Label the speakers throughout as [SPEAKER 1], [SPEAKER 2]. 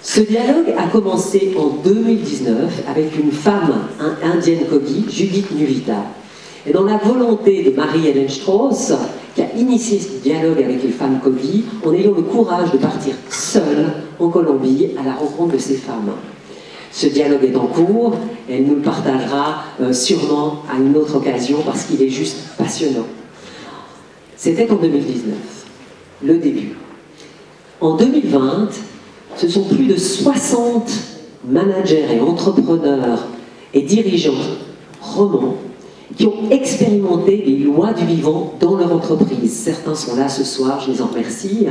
[SPEAKER 1] Ce dialogue a commencé en 2019 avec une femme indienne Kogi, Judith Nuvita. Et dans la volonté de Marie-Hélène Strauss, qui a initié ce dialogue avec les femmes Kogi, en ayant le courage de partir seule en Colombie à la rencontre de ces femmes. Ce dialogue est en cours, elle nous le partagera sûrement à une autre occasion parce qu'il est juste passionnant. C'était en 2019, le début. En 2020, ce sont plus de 60 managers et entrepreneurs et dirigeants romans qui ont expérimenté les lois du vivant dans leur entreprise. Certains sont là ce soir, je les en remercie.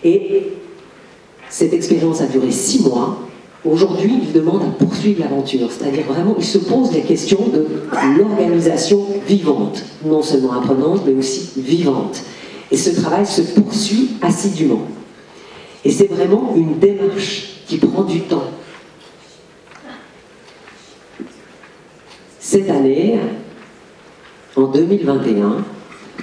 [SPEAKER 1] Et cette expérience a duré 6 mois. Aujourd'hui, ils demandent à poursuivre l'aventure, c'est-à-dire vraiment, ils se posent la question de l'organisation vivante, non seulement apprenante, mais aussi vivante. Et ce travail se poursuit assidûment. Et c'est vraiment une démarche qui prend du temps. Cette année, en 2021,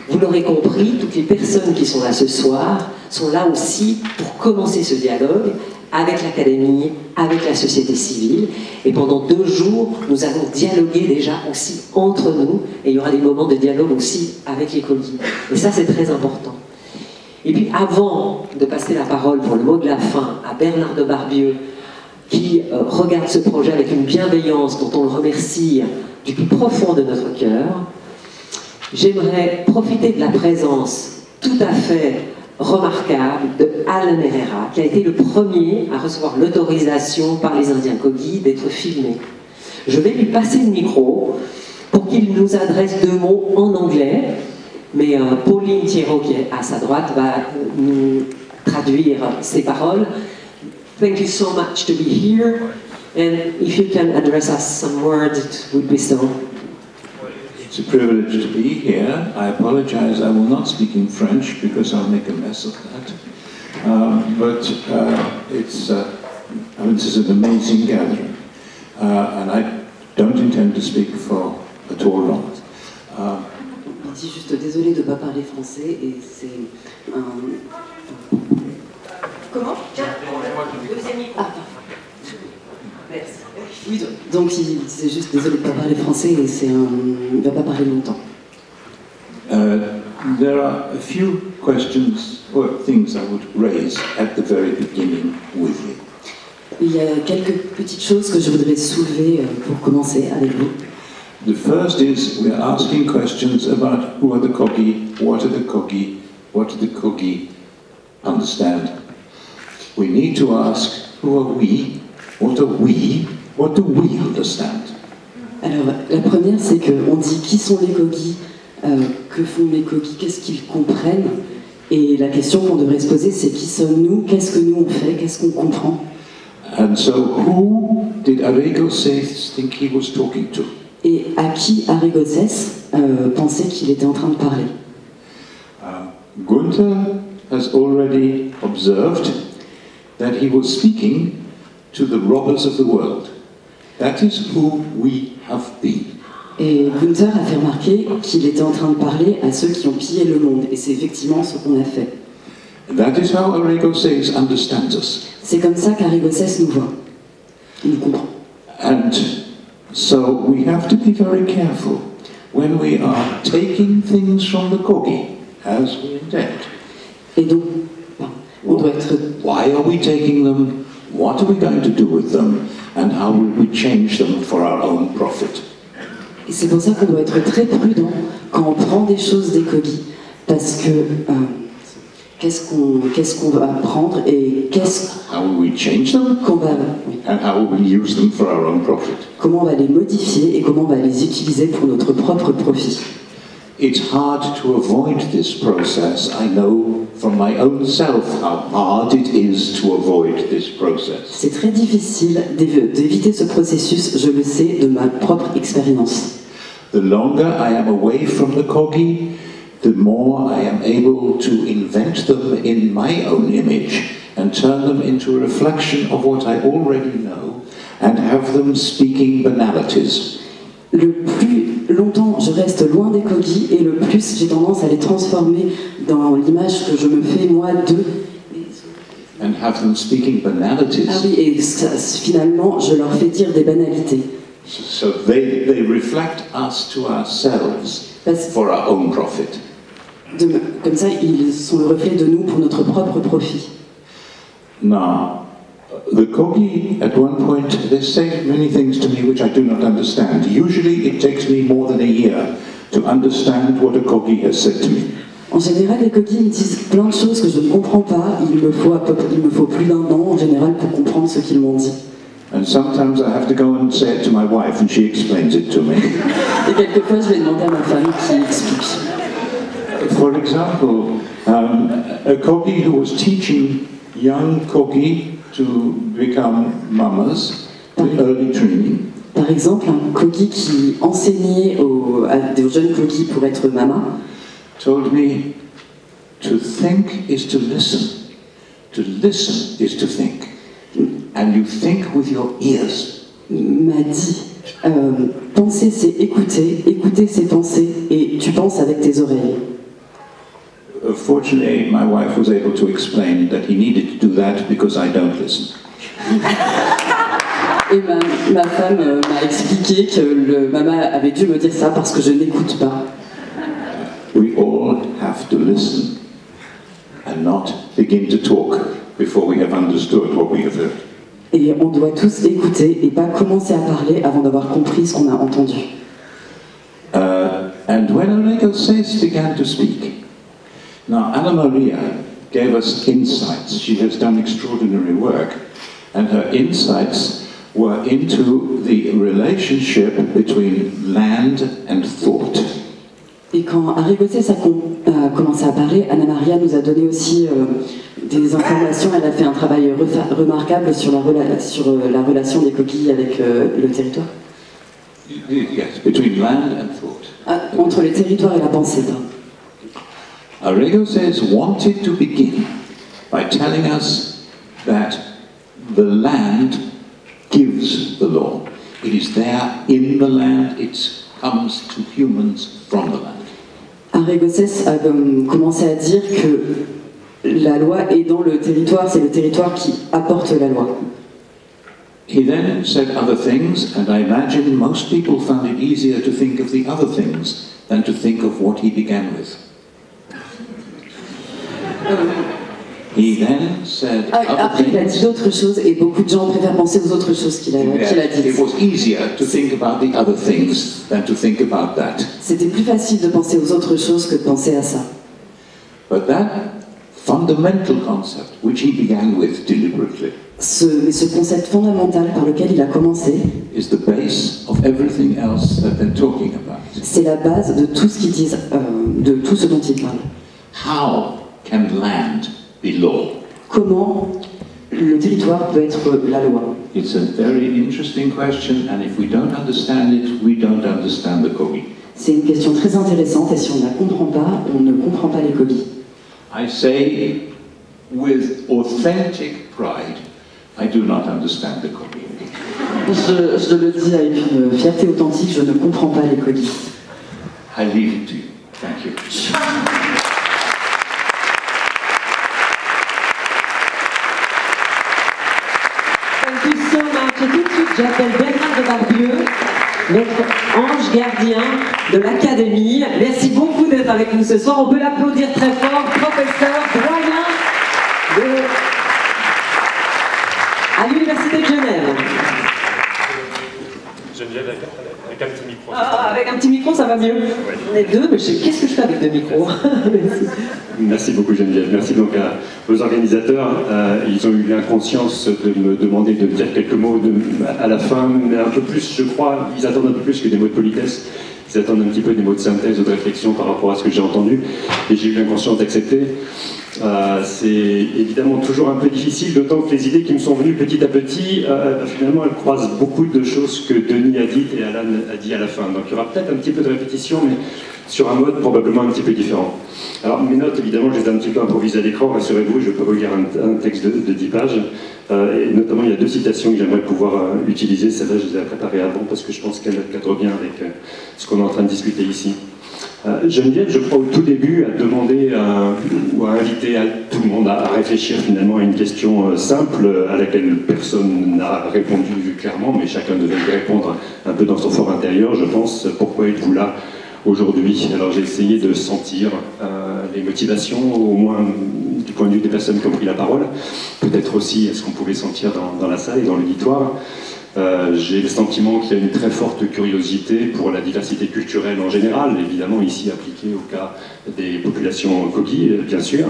[SPEAKER 1] vous l'aurez compris, toutes les personnes qui sont là ce soir sont là aussi pour commencer ce dialogue avec l'Académie, avec la société civile. Et pendant 2 jours, nous allons dialoguer déjà aussi entre nous. Et il y aura des moments de dialogue aussi avec les Kogi. Et ça, c'est très important. Et puis, avant de passer la parole pour le mot de la fin à Bernard de Barbieux, qui regarde ce projet avec une bienveillance dont on le remercie du plus profond de notre cœur, j'aimerais profiter de la présence tout à fait remarquable de Alan Herrera, qui a été le premier à recevoir l'autorisation par les Indiens Kogi d'être filmé. Je vais lui passer le micro pour qu'il nous adresse 2 mots en anglais, mais Pauline Thierot, qui est à sa droite, va nous traduire ces paroles. Thank you so much to be here, and if you can address us some words, it would be so.
[SPEAKER 2] It's a privilege to be here. I apologize, I will not speak in French because I'll make a mess of that. This is an amazing gathering, and I don't intend to speak for at all long.
[SPEAKER 3] Il dit juste désolé de ne pas parler français et c'est un... Comment? Oui, donc il disait juste désolé de ne pas parler français et c'est un... il ne va pas parler longtemps.
[SPEAKER 2] There are a few questions or things I would raise at the very beginning with you.
[SPEAKER 3] Il y a quelques petites choses que je voudrais soulever pour commencer avec vous.
[SPEAKER 2] The first is we are asking questions about who are the Kogi, what are the Kogi, what do the Kogi understand. We need to ask who are we, what are we, what do we understand.
[SPEAKER 3] Alors la première c'est qu'on dit qui sont les Kogi, que font les Kogi, qu'est-ce qu'ils comprennent, et la question qu'on devrait se poser c'est qui sommes-nous, qu'est-ce que nous on fait, qu'est-ce qu'on comprend.
[SPEAKER 2] And so who did Arrigo Seiz think he was talking to?
[SPEAKER 3] Et à qui Arrigo Seiz pensait qu'il était en train de parler.
[SPEAKER 2] Gunther has already observed that he was speaking to the robbers of the world. That is who we have been.
[SPEAKER 3] Et Gunther a fait remarquer qu'il était en train de parler à ceux qui ont pillé le monde, et c'est effectivement ce qu'on a fait.
[SPEAKER 2] That is how Arrigo Seiz understands us.
[SPEAKER 3] C'est comme ça qu'Arrigo Seiz nous voit, il nous comprend.
[SPEAKER 2] And so we have to be very careful when we are taking things from the Kogi, as we intend.
[SPEAKER 3] Et donc, on doit être...
[SPEAKER 2] Why are we taking them? What are we going to do with them? And how will we change them for our own profit?
[SPEAKER 3] Et c'est pour ça qu'on doit être très prudent quand on prend des choses des Kogi, parce que qu'est-ce qu'on va prendre et
[SPEAKER 2] how will we change them? And how will we use them for our own profit?
[SPEAKER 3] Comment on va les modifier et comment on va les utiliser pour notre propre profit.
[SPEAKER 2] It's hard to avoid this process. I know from my own self how hard it is to avoid this process.
[SPEAKER 3] C'est très difficile d'éviter ce processus, je le sais de ma propre expérience.
[SPEAKER 2] The longer I am away from the Kogi, the more I am able to invent them in my own image and turn them into a reflection of what I already know and have them speaking banalities.
[SPEAKER 3] Le plus longtemps je reste loin des Kogi et le plus j'ai tendance à les transformer dans l'image que je me fais moi d'eux.
[SPEAKER 2] and have them speaking banalities.
[SPEAKER 3] Ah oui, et finalement, je leur fais dire des banalités.
[SPEAKER 2] So they reflect us to ourselves for our own profit.
[SPEAKER 3] Comme ça, ils sont le reflet de nous pour notre propre profit.
[SPEAKER 2] Now, the Kogi, at one point, they say many things to me which I do not understand. Usually it takes me more than a year to understand what a Kogi has said to me.
[SPEAKER 3] En général, les Kogi me disent plein de choses que je ne comprends pas. Il me faut plus d'un an, en général, pour comprendre ce qu'ils m'ont dit.
[SPEAKER 2] And sometimes I have to go and say it to my wife and she explains it to me.
[SPEAKER 3] Et quelquefois, je vais demander à ma femme qui explique.
[SPEAKER 2] For example, a Kogi who was teaching young Kogi to become mamas, early training.
[SPEAKER 3] Par exemple, un Kogi qui enseignait à des jeunes Kogi pour être mama
[SPEAKER 2] told me to think is to listen. To listen is to think. And you think with your ears.
[SPEAKER 3] M'a dit, penser c'est écouter, écouter c'est penser, et tu penses avec tes oreilles.
[SPEAKER 2] Fortunately, my wife was able to explain that he needed to do that because I don't listen.
[SPEAKER 3] Et ma femme m'a expliqué que le mama avait dû me dire ça parce que je n'écoute pas.
[SPEAKER 2] We all have to listen and not begin to talk before we have understood what we have heard.
[SPEAKER 3] Et on doit tous écouter et pas commencer à parler avant d'avoir compris ce qu'on a entendu.
[SPEAKER 2] And when Enrico Says began to speak, now Anna Maria gave us insights. She has done extraordinary work, and her insights were into the relationship between land and thought.
[SPEAKER 3] Et quand Arrigo Saiz a commencé à parler, Anna Maria nous a donné aussi des informations. Elle a fait un travail remarquable sur la relation des coquilles avec le territoire.
[SPEAKER 2] Yes, between land and thought.
[SPEAKER 3] Entre le territoire et la pensée.
[SPEAKER 2] Arrigo Saiz wanted to begin by telling us that the land gives the law. It is there in the land, it comes to humans from the land.
[SPEAKER 3] Arrigo Saiz a commencé à dire que la loi est dans le territoire, c'est le territoire qui apporte la loi.
[SPEAKER 2] He then said other things, and I imagine most people found it easier to think of the other things than to think of what he began with. He then said
[SPEAKER 3] Après, il a dit d'autres choses, et beaucoup de gens préfèrent penser aux autres choses qu'il a dites.
[SPEAKER 2] It was easier to think about the other things than to think about that.
[SPEAKER 3] C'était plus facile de penser aux autres choses que de penser à ça.
[SPEAKER 2] But that fundamental concept, which he began with deliberately,
[SPEAKER 3] Mais ce concept fondamental par lequel il a commencé,
[SPEAKER 2] is the base of everything else that they're talking about.
[SPEAKER 3] C'est la base de tout ce qu'ils disent, de tout ce dont ils parlent.
[SPEAKER 2] How can land be law?
[SPEAKER 3] Comment le territoire peut être la loi?
[SPEAKER 2] It's a very interesting question, and if we don't understand it, we don't understand the Kogi.
[SPEAKER 3] C'est une question très intéressante, et si on ne la comprend pas, on ne comprend pas les Kogi.
[SPEAKER 2] I say with authentic pride, I do not understand the Kogi.
[SPEAKER 3] Je le dis avec une fierté authentique, je ne comprends pas les Kogi.
[SPEAKER 2] I leave it to you. Thank you.
[SPEAKER 1] Thank you so much. Et tout de suite, j'appelle Bernard de Barbieux, notre ange gardien de l'Académie. Merci beaucoup d'être avec nous ce soir. On peut l'applaudir très fort, professeur doyen à l'Université de Genève.
[SPEAKER 4] Geneviève avec un petit micro.
[SPEAKER 1] Avec un petit micro, ça va mieux. Oui. On est deux, mais qu'est-ce que je fais avec deux micros? Merci.
[SPEAKER 4] Merci beaucoup Geneviève. Merci donc aux organisateurs. Ils ont eu l'inconscience de me demander de dire quelques mots à la fin, mais un peu plus, je crois, ils attendent un peu plus que des mots de politesse. Ils attendent un petit peu des mots de synthèse ou de réflexion par rapport à ce que j'ai entendu. Et j'ai eu l'inconscience d'accepter. C'est évidemment toujours un peu difficile, d'autant que les idées qui me sont venues petit à petit, finalement, elles croisent beaucoup de choses que Denis a dites et Alan a dit à la fin. Donc il y aura peut-être un petit peu de répétition, mais sur un mode probablement un petit peu différent. Alors mes notes, évidemment, je les ai un petit peu improvisées à l'écran, rassurez-vous, je peux relire un texte de 10 pages. Et notamment, il y a deux citations que j'aimerais pouvoir utiliser. Celle-là, je les ai préparées avant parce que je pense qu'elles cadrent bien avec ce qu'on est en train de discuter ici. Geneviève, je crois, au tout début, a demandé ou a invité tout le monde à réfléchir finalement à une question simple à laquelle personne n'a répondu clairement, mais chacun devait y répondre un peu dans son fort intérieur, je pense. Pourquoi êtes-vous là aujourd'hui? Alors j'ai essayé de sentir les motivations, au moins du point de vue des personnes qui ont pris la parole, peut-être aussi ce qu'on pouvait sentir dans la salle et dans l'auditoire. J'ai le sentiment qu'il y a une très forte curiosité pour la diversité culturelle en général, évidemment ici appliquée au cas des populations Kogi, bien sûr.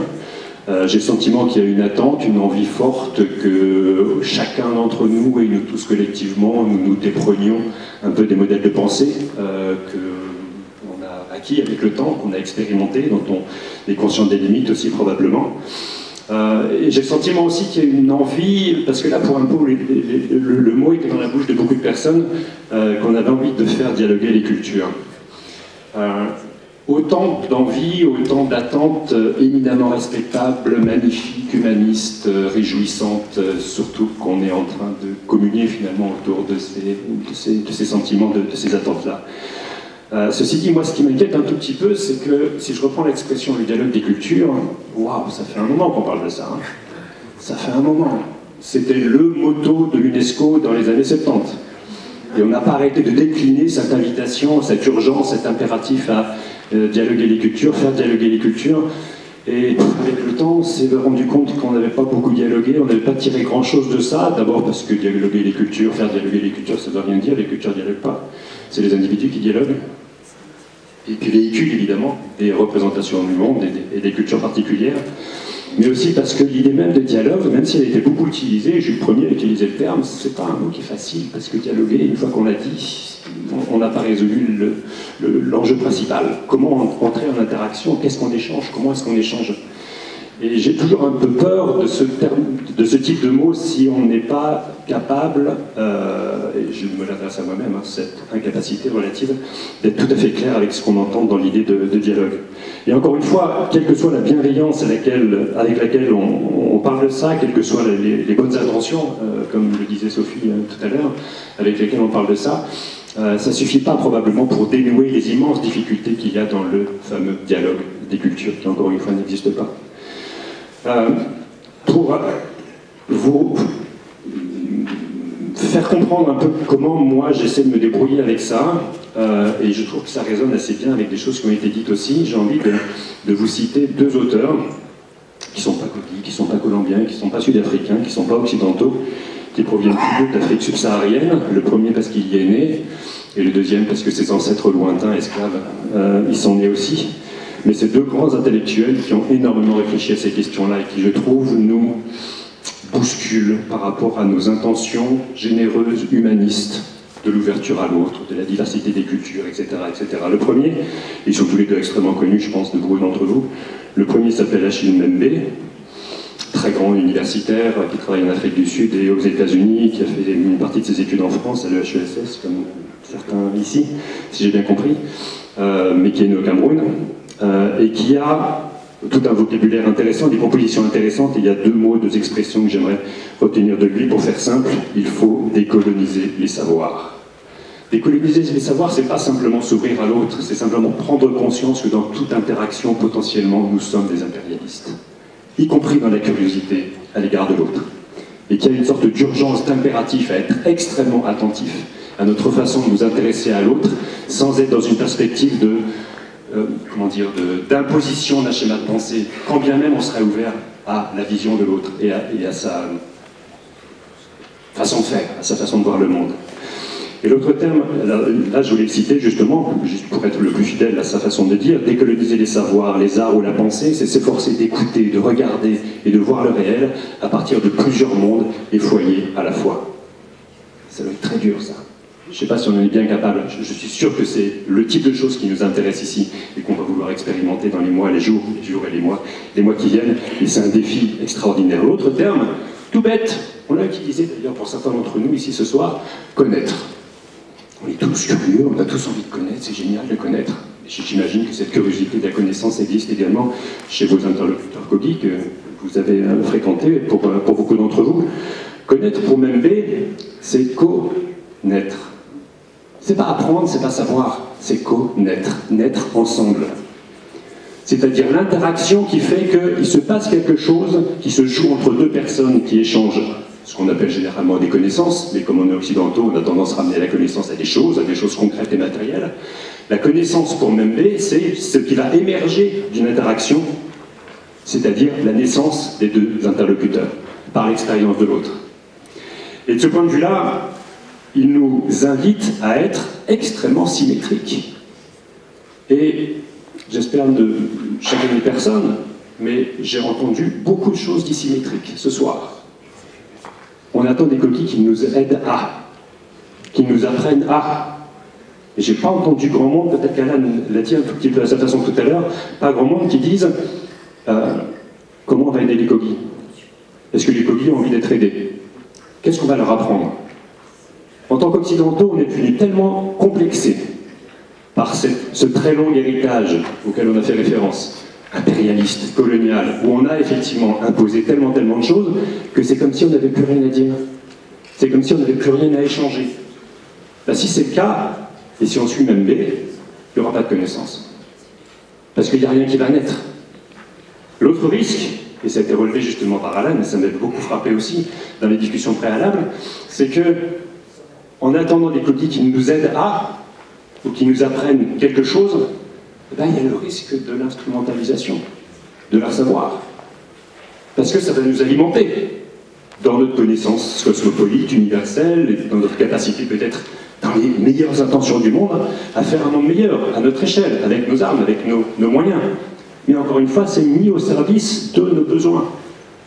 [SPEAKER 4] J'ai le sentiment qu'il y a une attente, une envie forte que chacun d'entre nous, et nous tous collectivement, nous déprenions un peu des modèles de pensée qu'on a acquis avec le temps, qu'on a expérimenté, dont on est conscient des limites aussi probablement. Et j'ai le sentiment aussi qu'il y a une envie, parce que là pour un peu le mot était dans la bouche de beaucoup de personnes, qu'on avait envie de faire dialoguer les cultures. Autant d'envie, autant d'attentes éminemment respectables, magnifiques, humanistes, réjouissantes, surtout qu'on est en train de communier finalement autour de ces sentiments, de ces attentes-là. Ceci dit, moi, ce qui m'inquiète un tout petit peu, c'est que, si je reprends l'expression du dialogue des cultures, waouh, ça fait un moment qu'on parle de ça. Hein. Ça fait un moment. C'était le motto de l'UNESCO dans les années 70. Et on n'a pas arrêté de décliner cette invitation, cette urgence, cet impératif à dialoguer les cultures, faire dialoguer les cultures. Et avec le temps, on s'est rendu compte qu'on n'avait pas beaucoup dialogué, on n'avait pas tiré grand-chose de ça. D'abord parce que dialoguer les cultures, faire dialoguer les cultures, ça ne veut rien dire, les cultures ne dialoguent pas. C'est les individus qui dialoguent. Et puis véhiculent évidemment des représentations du monde et des cultures particulières, mais aussi parce que l'idée même de dialogue, même si elle a été beaucoup utilisée, je suis le premier à utiliser le terme, c'est pas un mot qui est facile, parce que dialoguer, une fois qu'on l'a dit, on n'a pas résolu l'enjeu principal. Comment entrer en interaction? Qu'est-ce qu'on échange? Comment est-ce qu'on échange? Et j'ai toujours un peu peur de ce type de mot si on n'est pas capable, et je me l'adresse à moi-même, hein, cette incapacité relative, d'être tout à fait clair avec ce qu'on entend dans l'idée de dialogue. Et encore une fois, quelle que soit la bienveillance avec laquelle on parle de ça, quelles que soient les bonnes intentions, comme le disait Sophie tout à l'heure, avec lesquelles on parle de ça, ça ne suffit pas probablement pour dénouer les immenses difficultés qu'il y a dans le fameux dialogue des cultures, qui encore une fois n'existe pas. Pour vous faire comprendre un peu comment moi j'essaie de me débrouiller avec ça, et je trouve que ça résonne assez bien avec des choses qui ont été dites aussi, j'ai envie de vous citer deux auteurs qui ne sont pas Kogi, qui ne sont pas colombiens, qui ne sont pas sud-africains, qui ne sont pas occidentaux, qui proviennent plutôt d'Afrique subsaharienne, le premier parce qu'il y est né, et le deuxième parce que ses ancêtres lointains, esclaves, y sont nés aussi. Mais ces deux grands intellectuels qui ont énormément réfléchi à ces questions-là et qui, je trouve, nous bousculent par rapport à nos intentions généreuses, humanistes, de l'ouverture à l'autre, de la diversité des cultures, etc., etc. Le premier, ils sont tous les deux extrêmement connus, je pense, de beaucoup d'entre vous. Le premier s'appelle Achille Mbembe, très grand universitaire qui travaille en Afrique du Sud et aux États-Unis, qui a fait une partie de ses études en France, à l'EHESS, comme certains ici, si j'ai bien compris, mais qui est né au Cameroun. Et qui a tout un vocabulaire intéressant, des propositions intéressantes, et il y a deux mots, deux expressions que j'aimerais retenir de lui. Pour faire simple, il faut décoloniser les savoirs. Décoloniser les savoirs, c'est pas simplement s'ouvrir à l'autre, c'est simplement prendre conscience que dans toute interaction, potentiellement, nous sommes des impérialistes, y compris dans la curiosité à l'égard de l'autre. Et qu'il y a une sorte d'urgence, d'impératif à être extrêmement attentif à notre façon de nous intéresser à l'autre, sans être dans une perspective d'imposition d'un schéma de pensée, quand bien même on serait ouvert à la vision de l'autre et à sa façon de faire, à sa façon de voir le monde. Et l'autre terme, là je voulais le citer justement, juste pour être le plus fidèle à sa façon de dire, décoloniser les savoirs, les arts ou la pensée, c'est s'efforcer d'écouter, de regarder et de voir le réel à partir de plusieurs mondes et foyers à la fois. Ça doit être très dur ça. Je ne sais pas si on en est bien capable. Je suis sûr que c'est le type de choses qui nous intéresse ici et qu'on va vouloir expérimenter dans les mois, les jours et les mois qui viennent. Et c'est un défi extraordinaire. L'autre terme, tout bête, on l'a utilisé d'ailleurs pour certains d'entre nous ici ce soir, connaître. On est tous curieux, on a tous envie de connaître, c'est génial de connaître. J'imagine que cette curiosité de la connaissance existe également chez vos interlocuteurs Kogi que vous avez fréquentés pour beaucoup d'entre vous. Connaître pour Mbembe, c'est connaître. C'est pas apprendre, c'est pas savoir, c'est connaître, naître ensemble. C'est-à-dire l'interaction qui fait qu'il se passe quelque chose qui se joue entre deux personnes qui échangent ce qu'on appelle généralement des connaissances, mais comme on est occidentaux, on a tendance à ramener la connaissance à des choses concrètes et matérielles. La connaissance pour Mbembe, c'est ce qui va émerger d'une interaction, c'est-à-dire la naissance des deux interlocuteurs, par l'expérience de l'autre. Et de ce point de vue-là, il nous invite à être extrêmement symétriques. Et j'espère de chacune des personnes, mais j'ai entendu beaucoup de choses dissymétriques ce soir. On attend des coquilles qui nous aident à, qui nous apprennent à. Et j'ai pas entendu grand monde, peut-être qu'Alain l'a dit un tout petit peu à sa façon tout à l'heure, pas grand monde qui disent comment on va aider les coquilles. Est-ce que les coquilles ont envie d'être aidés? Qu'est-ce qu'on va leur apprendre? En tant qu'occidentaux, on est devenus tellement complexés par ce très long héritage auquel on a fait référence, impérialiste, colonial, où on a effectivement imposé tellement de choses que c'est comme si on n'avait plus rien à dire. C'est comme si on n'avait plus rien à échanger. Ben, si c'est le cas, et si on suit Mbembe, il n'y aura pas de connaissance. Parce qu'il n'y a rien qui va naître. L'autre risque, et ça a été relevé justement par Alain, mais ça m'a beaucoup frappé aussi dans les discussions préalables, c'est que, en attendant des coquilles qui nous aident à, ou qui nous apprennent quelque chose, ben, il y a le risque de l'instrumentalisation de leur savoir. Parce que ça va nous alimenter dans notre connaissance cosmopolite, universelle, et dans notre capacité peut-être, dans les meilleures intentions du monde, à faire un monde meilleur, à notre échelle, avec nos armes, avec nos moyens. Mais encore une fois, c'est mis au service de nos besoins.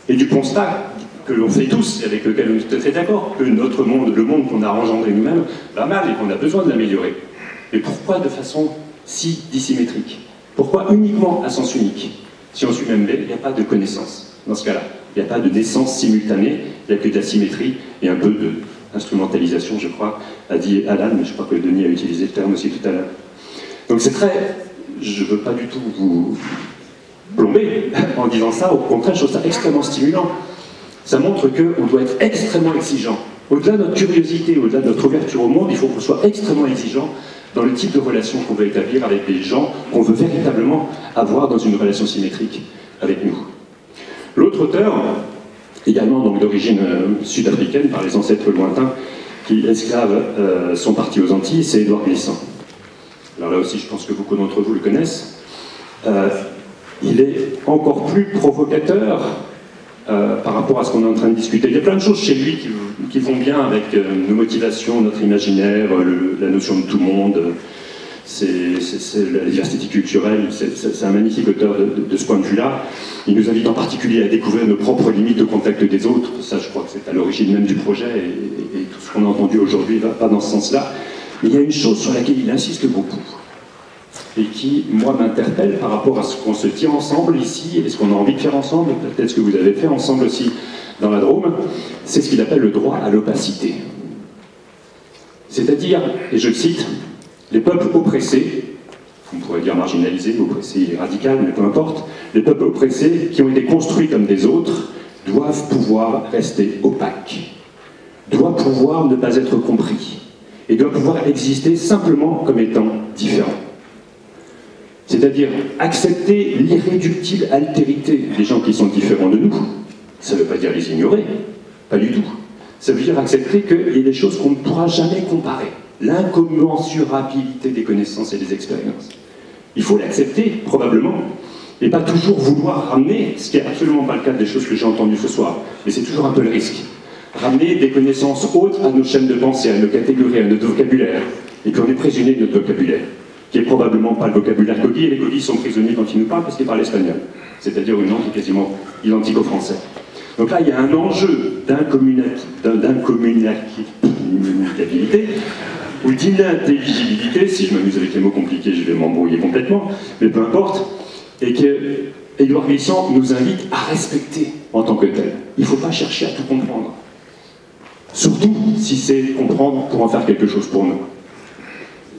[SPEAKER 4] Et du constat que l'on fait tous, et avec lequel on est tout à fait d'accord, que notre monde, le monde qu'on a engendré nous-mêmes, va mal et qu'on a besoin de l'améliorer. Mais pourquoi de façon si dissymétrique? Pourquoi uniquement à sens unique? Si on suit Mbembe, il n'y a pas de connaissance dans ce cas-là. Il n'y a pas de naissance simultanée, il n'y a que de la symétrie et un peu d'instrumentalisation, je crois, a dit Alan, mais je crois que Denis a utilisé le terme aussi tout à l'heure. Donc c'est très... Je ne veux pas du tout vous plomber en disant ça, au contraire, je trouve ça extrêmement stimulant. Ça montre qu'on doit être extrêmement exigeant. Au-delà de notre curiosité, au-delà de notre ouverture au monde, il faut qu'on soit extrêmement exigeant dans le type de relation qu'on veut établir avec des gens qu'on veut véritablement avoir dans une relation symétrique avec nous. L'autre auteur, également donc d'origine sud-africaine, par les ancêtres lointains, qui esclaves sont partis aux Antilles, c'est Édouard Glissant. Alors là aussi, je pense que beaucoup d'entre vous le connaissent. Il est encore plus provocateur par rapport à ce qu'on est en train de discuter. Il y a plein de choses chez lui qui vont bien avec nos motivations, notre imaginaire, la notion de tout monde, la diversité culturelle. C'est un magnifique auteur de ce point de vue-là. Il nous invite en particulier à découvrir nos propres limites de contact des autres. Ça, je crois que c'est à l'origine même du projet, et tout ce qu'on a entendu aujourd'hui va pas dans ce sens-là. Mais il y a une chose sur laquelle il insiste beaucoup, et qui, moi, m'interpelle par rapport à ce qu'on se tient ensemble ici, et ce qu'on a envie de faire ensemble, peut-être ce que vous avez fait ensemble aussi dans la Drôme, c'est ce qu'il appelle le droit à l'opacité. C'est-à-dire, et je le cite, les peuples oppressés, on pourrait dire marginalisés, oppressés, il est radical, mais peu importe, les peuples oppressés qui ont été construits comme des autres doivent pouvoir rester opaques, doivent pouvoir ne pas être compris, et doivent pouvoir exister simplement comme étant différents. C'est-à-dire accepter l'irréductible altérité des gens qui sont différents de nous. Ça ne veut pas dire les ignorer, pas du tout. Ça veut dire accepter qu'il y a des choses qu'on ne pourra jamais comparer. L'incommensurabilité des connaissances et des expériences. Il faut l'accepter, probablement, et pas toujours vouloir ramener, ce qui n'est absolument pas le cas des choses que j'ai entendues ce soir, mais c'est toujours un peu le risque. Ramener des connaissances autres à nos chaînes de pensée, à nos catégories, à notre vocabulaire. Et puis on est prisonnier de notre vocabulaire, qui est probablement pas le vocabulaire Kogi, et les Kogis sont prisonniers quand ils nous parlent parce qu'ils parlent espagnol, c'est-à-dire une langue qui est quasiment identique au français. Donc là, il y a un enjeu d'incommunicabilité, ou d'inintelligibilité, si je m'amuse avec les mots compliqués, je vais m'embrouiller complètement, mais peu importe, et que Édouard Glissant nous invite à respecter en tant que tel. Il ne faut pas chercher à tout comprendre. Surtout si c'est comprendre pour en faire quelque chose pour nous.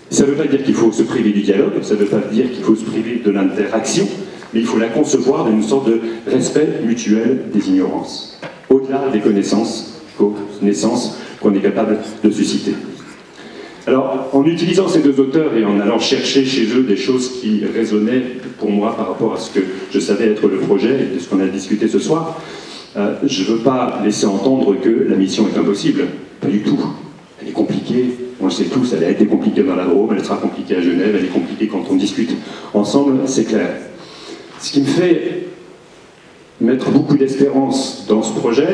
[SPEAKER 4] Ça ne veut pas dire qu'il faut se priver du dialogue, ça ne veut pas dire qu'il faut se priver de l'interaction, mais il faut la concevoir dans une sorte de respect mutuel des ignorances, au-delà des connaissances qu'on est capable de susciter. Alors, en utilisant ces deux auteurs et en allant chercher chez eux des choses qui résonnaient pour moi par rapport à ce que je savais être le projet et de ce qu'on a discuté ce soir, je ne veux pas laisser entendre que la mission est impossible. Pas du tout. Elle est compliquée, on le sait tous, elle a été compliquée dans la Drôme, elle sera compliquée à Genève, elle est compliquée quand on discute ensemble, c'est clair. Ce qui me fait mettre beaucoup d'espérance dans ce projet,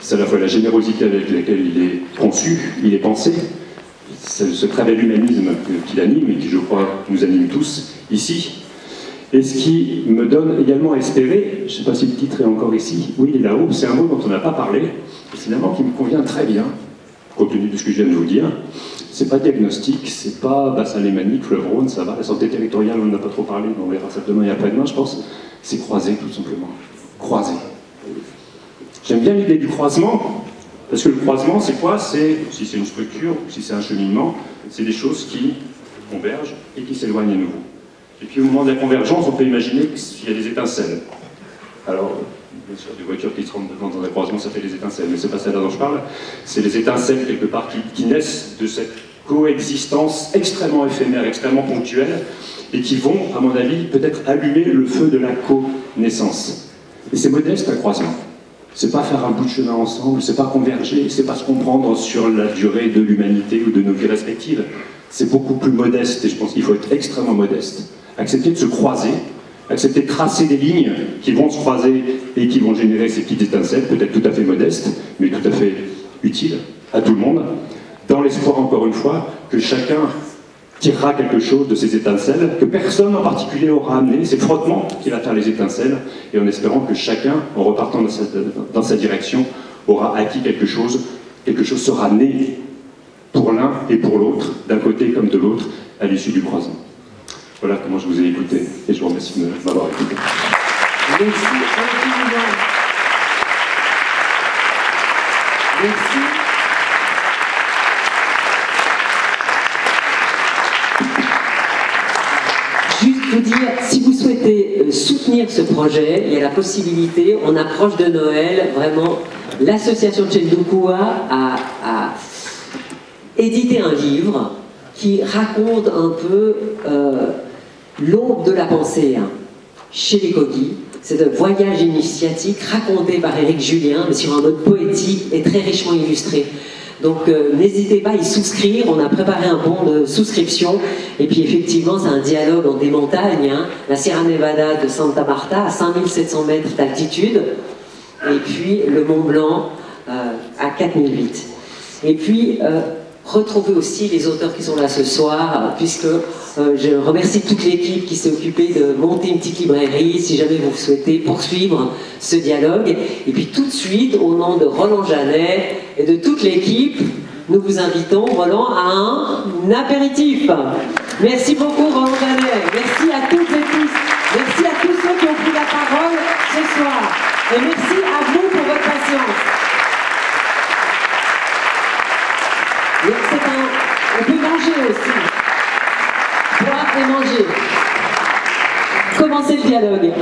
[SPEAKER 4] c'est à la fois la générosité avec laquelle il est conçu, il est pensé, ce très bel humanisme qui l'anime et qui, je crois, nous anime tous ici. Et ce qui me donne également à espérer, je ne sais pas si le titre est encore ici, oui, il est là-haut, c'est un mot dont on n'a pas parlé, et finalement qui me convient très bien, compte tenu de ce que je viens de vous dire. C'est pas diagnostic, c'est pas bassin lémanique, fleuve Rhône, ça va, la santé territoriale, on n'en a pas trop parlé, mais on verra ça demain et après-demain, je pense. C'est croiser, tout simplement. Croiser. J'aime bien l'idée du croisement, parce que le croisement, c'est quoi? C'est, si c'est une structure, ou si c'est un cheminement, c'est des choses qui convergent et qui s'éloignent à nouveau. Et puis au moment de la convergence, on peut imaginer qu'il y a des étincelles. Alors, bien sûr, des voitures qui se rendent devant dans un croisement, ça fait des étincelles, mais c'est pas celle-là dont je parle. C'est les étincelles, quelque part, qui naissent de cette coexistence extrêmement éphémère, extrêmement ponctuelle, et qui vont, à mon avis, peut-être allumer le feu de la connaissance. Et c'est modeste, un croisement. C'est pas faire un bout de chemin ensemble, c'est pas converger, c'est pas se comprendre sur la durée de l'humanité ou de nos vies respectives. C'est beaucoup plus modeste, et je pense qu'il faut être extrêmement modeste. Accepter de se croiser, accepter de tracer des lignes qui vont se croiser et qui vont générer ces petites étincelles, peut-être tout à fait modestes, mais tout à fait utiles à tout le monde, dans l'espoir, encore une fois, que chacun tirera quelque chose de ces étincelles, que personne en particulier aura amené, c'est le frottement qui va faire les étincelles, et en espérant que chacun, en repartant dans sa direction, aura acquis quelque chose sera né pour l'un et pour l'autre, d'un côté comme de l'autre, à l'issue du croisement. Voilà comment je vous ai écouté, et je vous remercie de m'avoir écouté.
[SPEAKER 1] Merci infiniment. Merci. Juste vous dire, si vous souhaitez soutenir ce projet, il y a la possibilité, on approche de Noël, vraiment, l'association Chendukua a édité un livre qui raconte un peu l'aube de la pensée chez les Kogi. C'est un voyage initiatique raconté par Éric Julien, mais sur un mode poétique et très richement illustré. Donc n'hésitez pas à y souscrire, on a préparé un bon de souscription, et puis effectivement c'est un dialogue en des montagnes, la Sierra Nevada de Santa Marta à 5700 mètres d'altitude, et puis le Mont Blanc à 4008. Et puis retrouvez aussi les auteurs qui sont là ce soir, puisque je remercie toute l'équipe qui s'est occupée de monter une petite librairie, si jamais vous souhaitez poursuivre ce dialogue. Et puis tout de suite, au nom de Roland Janet et de toute l'équipe, nous vous invitons, Roland, à un apéritif. Merci beaucoup, Roland Janet. Merci à toutes et tous. Merci à tous ceux qui ont pris la parole ce soir. Et merci à vous pour votre patience. On peut manger aussi. Boire et manger. Commencez le dialogue.